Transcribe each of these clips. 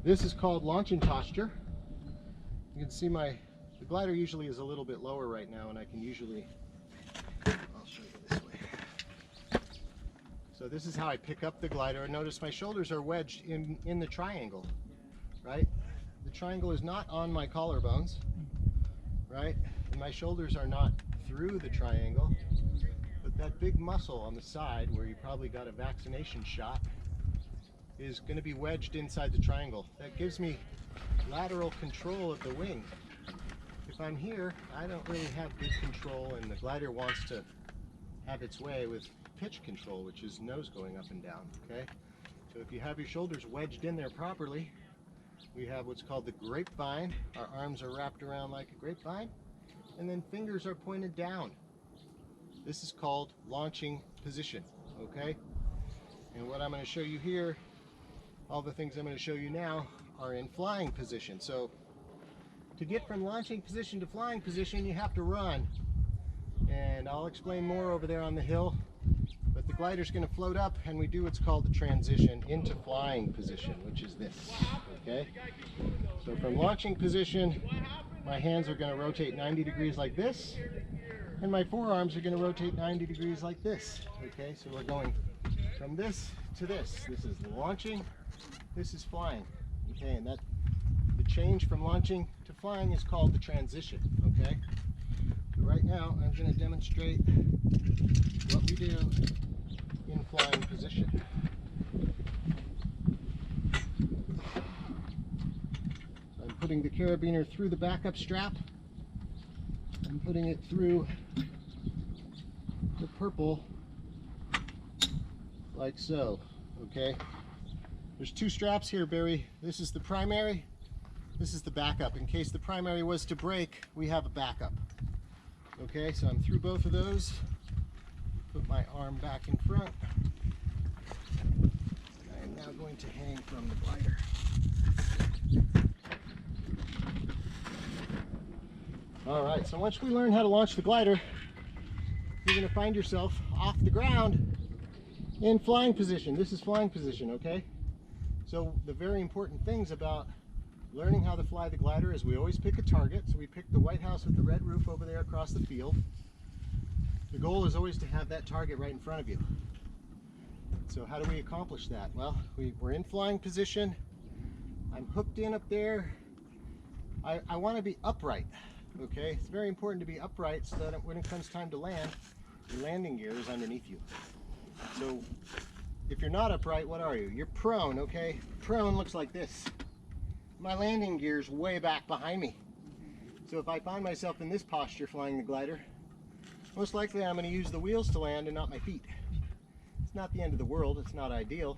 This is called launching posture. You can see the glider usually is a little bit lower right now, and I can usually, I'll show you this way. So this is how I pick up the glider, and notice my shoulders are wedged in the triangle, right? The triangle is not on my collarbones, right? And my shoulders are not through the triangle, but that big muscle on the side where you probably got a vaccination shot is going to be wedged inside the triangle. That gives me lateral control of the wing. If I'm here, I don't really have good control, and the glider wants to have its way with pitch control, which is nose going up and down, okay? So if you have your shoulders wedged in there properly, we have what's called the grapevine. Our arms are wrapped around like a grapevine, and then fingers are pointed down. This is called launching position, okay? And what I'm going to show you here, all the things I'm going to show you now, are in flying position. So to get from launching position to flying position, you have to run. And I'll explain more over there on the hill. But the glider's going to float up, and we do what's called the transition into flying position, which is this, okay? So from launching position, my hands are going to rotate 90 degrees like this, and my forearms are going to rotate 90 degrees like this, okay? So we're going from this to this. This is launching, this is flying, okay? And the change from launching to flying is called the transition, okay? So right now, I'm going to demonstrate what we do in flying position. So I'm putting the carabiner through the backup strap. I'm putting it through the purple like so, okay? There's two straps here, Barry. This is the primary, this is the backup. In case the primary was to break, we have a backup. Okay, so I'm through both of those. Put my arm back in front. I am now going to hang from the glider. All right, so once we learn how to launch the glider, you're going to find yourself off the ground in flying position. This is flying position, okay? So the very important things about learning how to fly the glider is we always pick a target. So we pick the White House with the red roof over there across the field. The goal is always to have that target right in front of you. So how do we accomplish that? Well, we're in flying position. I'm hooked in up there. I want to be upright, okay? It's very important to be upright so that when it comes time to land, your landing gear is underneath you. So if you're not upright, what are you? You're prone, okay? Prone looks like this. My landing gear is way back behind me. So if I find myself in this posture flying the glider, most likely I'm going to use the wheels to land and not my feet. It's not the end of the world, it's not ideal,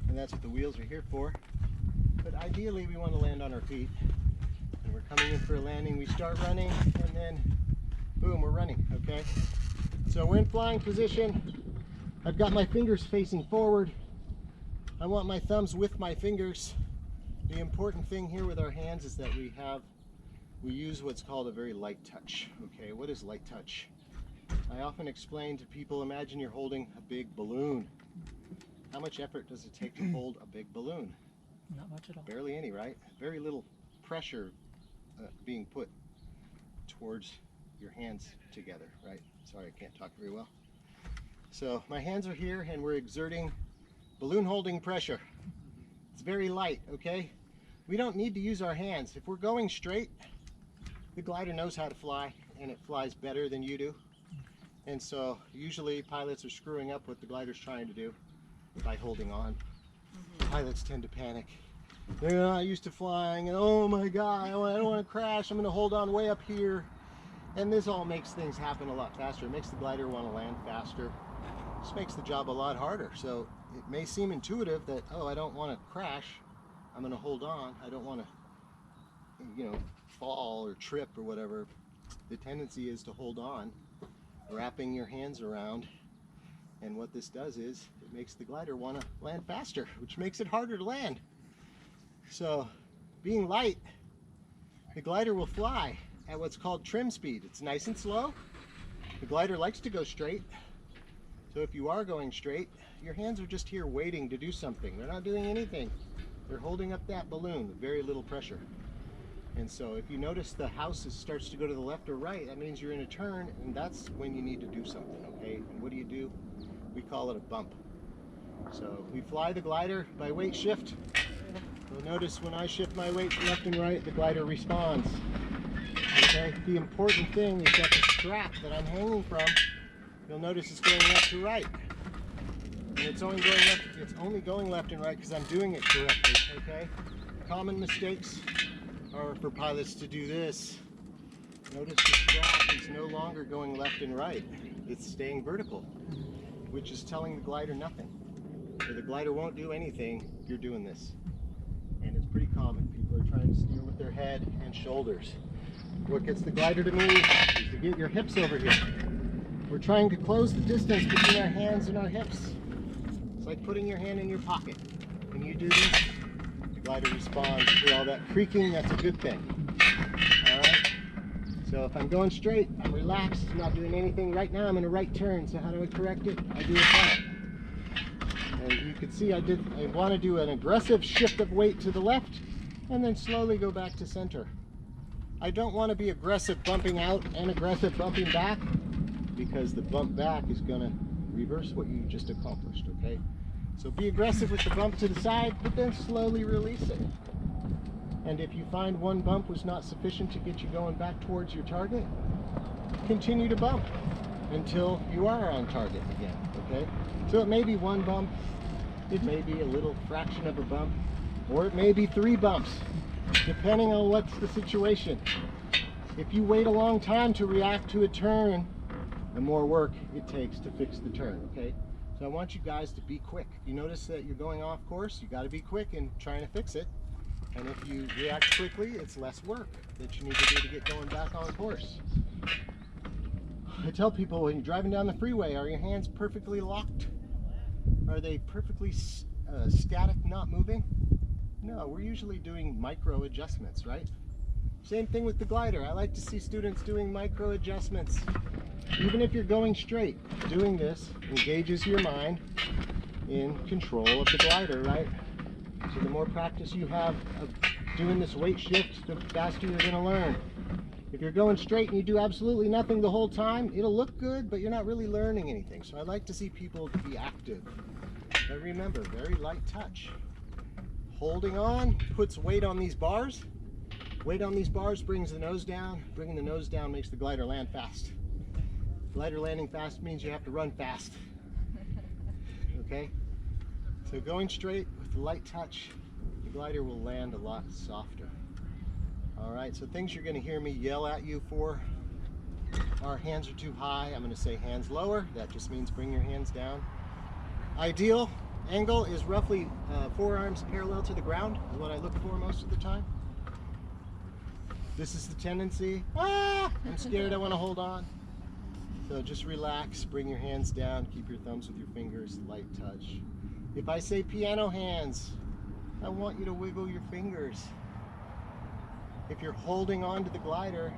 and that's what the wheels are here for. But ideally we want to land on our feet. And we're coming in for a landing, we start running, and then boom, we're running, okay? So we're in flying position. I've got my fingers facing forward. I want my thumbs with my fingers. The important thing here with our hands is that we use what's called a very light touch, okay? What is light touch? I often explain to people, imagine you're holding a big balloon. How much effort does it take to hold a big balloon? Not much at all. Barely any, right? Very little pressure being put towards your hands together, right? Sorry, I can't talk very well. So my hands are here and we're exerting balloon holding pressure. It's very light, okay? We don't need to use our hands. If we're going straight, the glider knows how to fly and it flies better than you do. And so usually pilots are screwing up what the glider's trying to do by holding on. Pilots tend to panic. They're not used to flying, and oh my God, I don't want to crash. I'm going to hold on way up here. And this all makes things happen a lot faster. It makes the glider want to land faster. This makes the job a lot harder. So it may seem intuitive that, oh, I don't want to crash. I'm going to hold on. I don't want to, fall or trip or whatever. The tendency is to hold on, wrapping your hands around. And what this does is it makes the glider want to land faster, which makes it harder to land. So being light, the glider will fly at what's called trim speed. It's nice and slow. The glider likes to go straight. So if you are going straight, your hands are just here waiting to do something. They're not doing anything. They're holding up that balloon with very little pressure. And so if you notice the house starts to go to the left or right, that means you're in a turn, and that's when you need to do something, okay? And what do? We call it a bump. So we fly the glider by weight shift. You'll notice when I shift my weight left and right, the glider responds. Okay? The important thing is that the strap that I'm hanging from, you'll notice it's going left to right. And it's only going left and right because I'm doing it correctly, okay? Common mistakes are for pilots to do this. Notice the strap is no longer going left and right. It's staying vertical, which is telling the glider nothing. So the glider won't do anything, you're doing this. And it's pretty common. People are trying to steer with their head and shoulders. What gets the glider to move is to get your hips over here. We're trying to close the distance between our hands and our hips. It's like putting your hand in your pocket. When you do this, the glider responds. You hear all that creaking, that's a good thing. Alright? So if I'm going straight, I'm relaxed, I'm not doing anything. Right now I'm in a right turn, so how do I correct it? I do a front. And you can see I want to do an aggressive shift of weight to the left and then slowly go back to center. I don't want to be aggressive bumping out and aggressive bumping back because the bump back is going to reverse what you just accomplished, okay? So be aggressive with the bump to the side, but then slowly release it. And if you find one bump was not sufficient to get you going back towards your target, continue to bump until you are on target again, okay? So it may be one bump, it may be a little fraction of a bump, or it may be 3 bumps, depending on what's the situation. If you wait a long time to react to a turn, the more work it takes to fix the turn, okay? So I want you guys to be quick. You notice that you're going off course, you gotta be quick in trying to fix it. And if you react quickly, it's less work that you need to do to get going back on course. I tell people when you're driving down the freeway, are your hands perfectly locked? Are they perfectly static, not moving? No, we're usually doing micro adjustments, right? Same thing with the glider. I like to see students doing micro adjustments. Even if you're going straight, doing this engages your mind in control of the glider, right? So the more practice you have of doing this weight shift, the faster you're going to learn. If you're going straight and you do absolutely nothing the whole time, it'll look good, but you're not really learning anything. So I like to see people to be active. But remember, very light touch. Holding on puts weight on these bars. Weight on these bars brings the nose down. Bringing the nose down makes the glider land fast. Glider landing fast means you have to run fast. Okay? So going straight with the light touch, the glider will land a lot softer. Alright, so things you're going to hear me yell at you for are hands are too high. I'm going to say hands lower. That just means bring your hands down. Ideal angle is roughly forearms parallel to the ground, is what I look for most of the time. This is the tendency. I'm scared, I want to hold on. So just relax, bring your hands down, keep your thumbs with your fingers, light touch. If I say piano hands, I want you to wiggle your fingers. If you're holding on to the glider,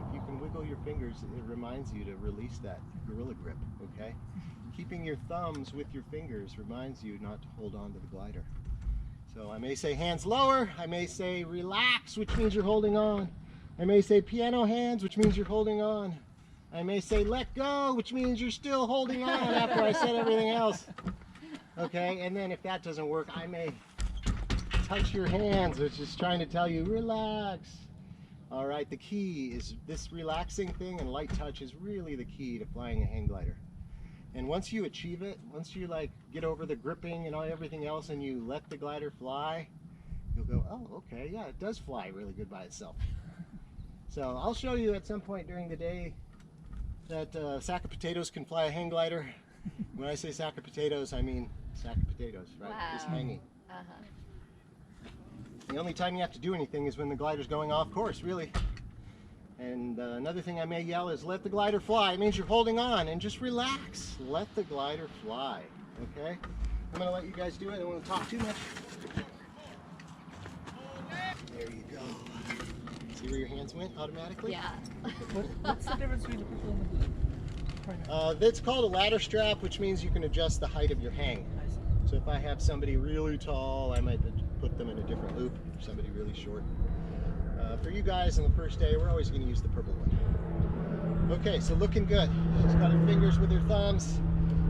if you can wiggle your fingers, it reminds you to release that gorilla grip, okay? Keeping your thumbs with your fingers reminds you not to hold on to the glider. So I may say hands lower, I may say relax, which means you're holding on. I may say piano hands, which means you're holding on. I may say let go, which means you're still holding on after I said everything else. Okay, and then if that doesn't work, I may touch your hands, which is trying to tell you relax. All right, the key is this relaxing thing, and light touch is really the key to flying a hang glider. And once you achieve it, once you like get over the gripping and everything else and you let the glider fly, you'll go, oh, okay, yeah, it does fly really good by itself. So I'll show you at some point during the day that a sack of potatoes can fly a hang glider. When I say sack of potatoes, I mean sack of potatoes, right? Wow. Just hanging. The only time you have to do anything is when the glider's going off course, really. And another thing I may yell is let the glider fly. It means you're holding on, and just relax. Let the glider fly, okay? I'm gonna let you guys do it. I don't want to talk too much. There you go. See where your hands went automatically? Yeah. What's the difference between the purple and the blue? That's called a ladder strap, which means you can adjust the height of your hang. So if I have somebody really tall, I might put them in a different loop. Somebody really short. For you guys on the first day, we're always going to use the purple one. Okay, so looking good. She's got her fingers with her thumbs.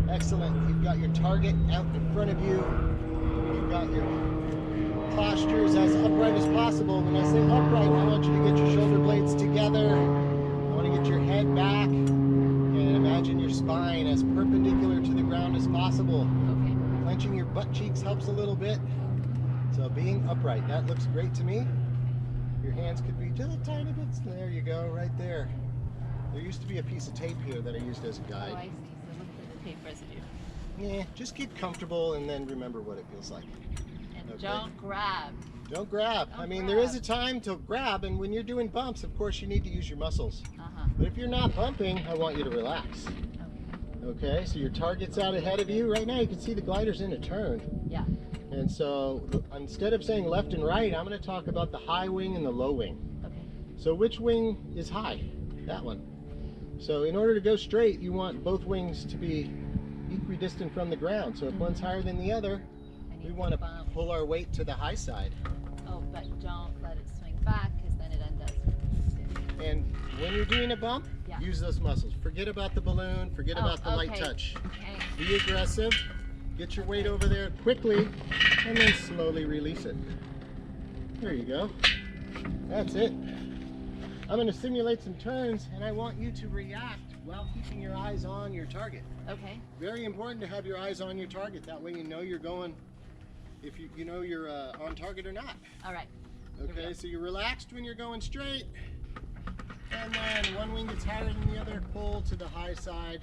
Excellent. You've got your target out in front of you. You've got your postures as upright as possible. When I say upright, I want you to get your shoulder blades together. I want to get your head back. And imagine your spine as perpendicular to the ground as possible. Okay. Clenching your butt cheeks helps a little bit. So being upright, that looks great to me. Your hands could be just a tiny bit. There you go, right there. There used to be a piece of tape here that I used as a Oh, I guide. see. So look for the tape residue. Yeah, just get comfortable and then remember what it feels like. And Okay. don't grab. Don't grab. I Don't mean, there is grab. a time to grab, and when you're doing bumps, of course, you need to use your muscles. Uh-huh. But if you're not bumping, I want you to relax. Okay. Okay, so your target's out ahead of you. Right now, you can see the glider's in a turn. Yeah. And so instead of saying left and right, I'm going to talk about the high wing and the low wing. Okay. So which wing is high? That one. So in order to go straight, you want both wings to be equidistant from the ground. So if one's higher than the other, I need we want to bump. pull our weight to the high side. Oh, but don't let it swing back because then it undoes. And when you're doing a bump, Yeah. use those muscles. Forget about the balloon, forget Oh, about the light okay. touch. Okay. Be aggressive, get your weight over there quickly, and then slowly release it. There you go. That's it. I'm going to simulate some turns, and I want you to react while keeping your eyes on your target. Okay. Very important to have your eyes on your target. That way you know you're going, if you know you're on target or not. All right. we Okay, go. so you're relaxed when you're going straight. And then one wing gets higher than the other, pull to the high side.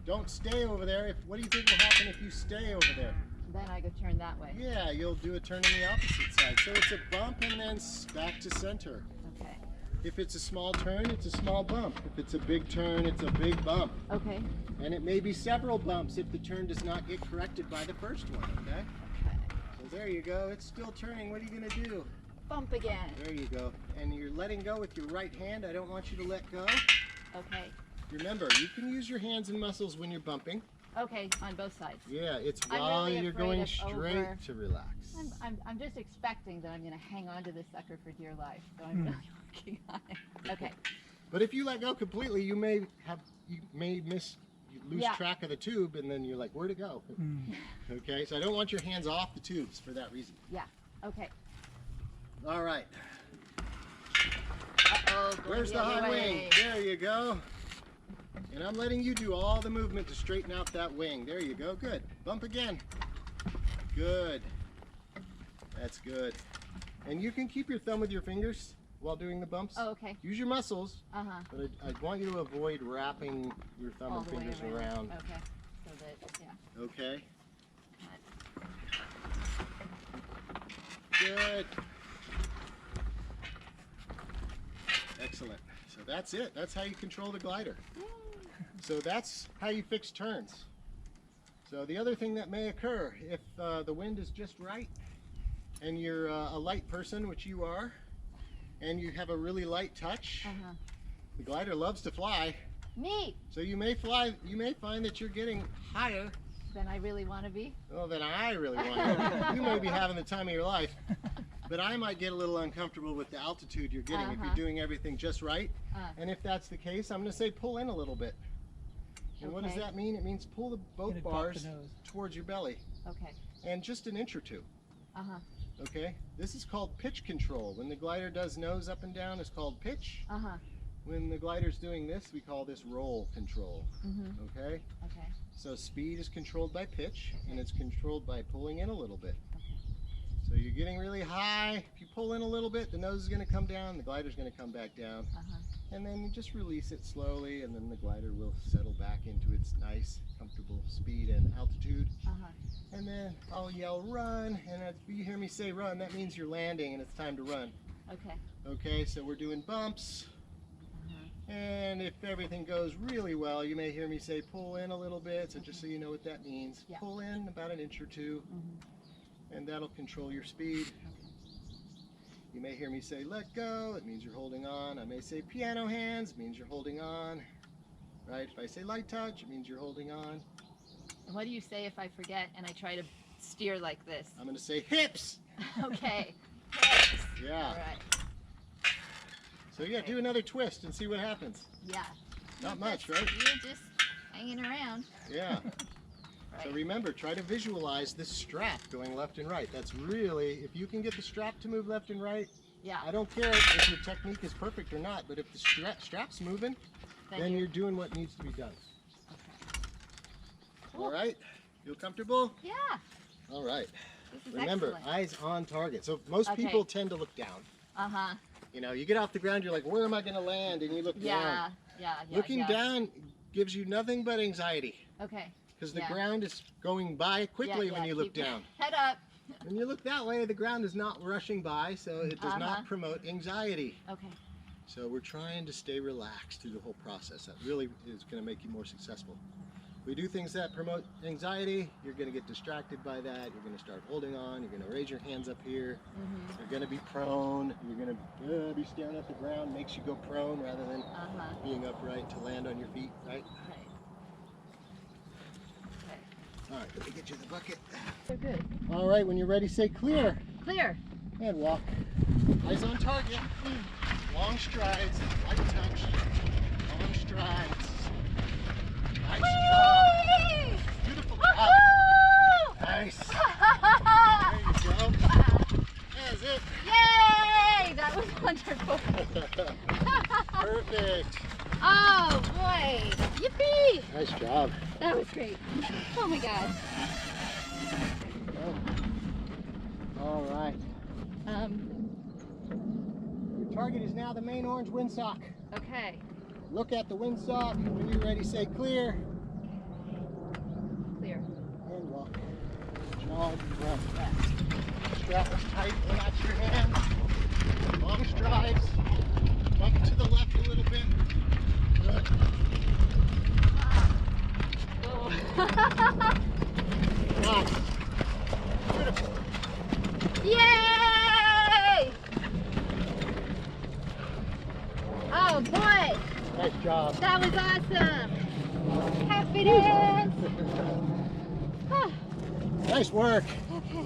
Don't stay over there. What do you think will happen if you stay over there? Then I go turn that way. Yeah, you'll do a turn on the opposite side. So it's a bump and then back to center. Okay. If it's a small turn, it's a small bump. If it's a big turn, it's a big bump. Okay. And it may be several bumps if the turn does not get corrected by the first one, okay? Okay. So there you go. It's still turning. What are you going to do? Bump again. There you go. And you're letting go with your right hand. I don't want you to let go. Okay. Remember, you can use your hands and muscles when you're bumping. Okay. On both sides. Yeah, it's I'm while really you're afraid going of straight over- to relax. I'm just expecting that I'm going to hang on to this sucker for dear life. So I'm really working on it. Okay. But if you let go completely, you may lose Yeah. track of the tube, and then you're like, where'd it go? Okay, so I don't want your hands off the tubes for that reason. Yeah. Okay. All right, Uh-oh. going where's the other high way. wing? There you go. And I'm letting you do all the movement to straighten out that wing. There you go. Good. Bump again. Good. That's good. And you can keep your thumb with your fingers while doing the bumps. Oh, okay. Use your muscles, Uh-huh. but I want you to avoid wrapping your thumb All and the way fingers around. around. Okay. So that, yeah. Okay. Good. Excellent. So that's it. That's how you control the glider. So that's how you fix turns. So the other thing that may occur, if the wind is just right and you're a light person, which you are, and you have a really light touch, Uh-huh. the glider loves to fly. Me! So you may find that you're getting higher Then I really want to be. than I really want. You may be having the time of your life, but I might get a little uncomfortable with the altitude you're getting if you're Uh-huh. doing everything just right. Uh. And if that's the case, I'm going to say pull in a little bit. And what does Okay. that mean? It means pull both Gonna drop bars the nose. towards your belly Okay. and just an inch or two. Uh-huh. Okay? This is called pitch control. When the glider does nose up and down, it's called pitch. Uh-huh. When the glider's doing this, we call this roll control. Mm-hmm. Okay? Okay. So speed is controlled by pitch, and it's controlled by pulling in a little bit. Okay. So you're getting really high. If you pull in a little bit, the nose is going to come down, the glider's going to come back down. Uh-huh. And then you just release it slowly, and then the glider will settle back into its nice, comfortable speed and altitude. Uh-huh. And then I'll yell run, and if you hear me say run, that means you're landing and it's time to run. Okay. Okay, so we're doing bumps. Uh-huh. And if everything goes really well, you may hear me say pull in a little bit, so just so you know what that means. Yeah. Pull in about an inch or two, Mm-hmm. and that'll control your speed. You may hear me say let go, it means you're holding on. I may say piano hands, it means you're holding on. Right? If I say light touch, it means you're holding on. And what do you say if I forget and I try to steer like this? I'm going to say hips. Okay. Hips. Yeah. All right. So yeah, do another twist and see what happens. Yeah. Not much, right? You're just hanging around. Yeah. Right. So remember, try to visualize this strap going left and right. That's really, if you can get the strap to move left and right, Yeah. I don't care if your technique is perfect or not, but if the strap's moving, then you're doing what needs to be done. Okay. Cool. All right? Feel comfortable? Yeah. All right. This is Remember, excellent. eyes on target. So most Okay. people tend to look down. Uh-huh. You know, you get off the ground, you're like, where am I going to land? And you look down. Yeah. Looking yeah. down gives you nothing but anxiety Okay. because the Yeah. ground is going by quickly when you look Keep your down. Head up. When you look that way, the ground is not rushing by, so it does Uh-huh. not promote anxiety. Okay. So we're trying to stay relaxed through the whole process. That really is going to make you more successful. We do things that promote anxiety, you're going to get distracted by that. You're going to start holding on. You're going to raise your hands up here. Mm-hmm. You're going to be prone. You're going to be staring at the ground. Makes you go prone rather than Uh-huh. being upright to land on your feet, right? Right. Okay. All right, let me get you the bucket. So good. All right, when you're ready, say clear Clear. and walk. Eyes on target. Long strides, light touch. Long strides. Nice job. Beautiful job. Nice. There you go. That's it. Yay! That was wonderful. Perfect. Oh boy! Yippee! Nice job. That was great. Oh my gosh. All right. Your target is now the main orange windsock. Okay. Look at the windsock. When you're ready, say clear Clear. and walk. Jog, rest. Strap is tight, relax your hands. Long strides. Bump to the left a little bit. Good. Nice. Beautiful. Yay! Oh boy! Nice job. That was awesome! Happiness! Ah, Nice work. okay.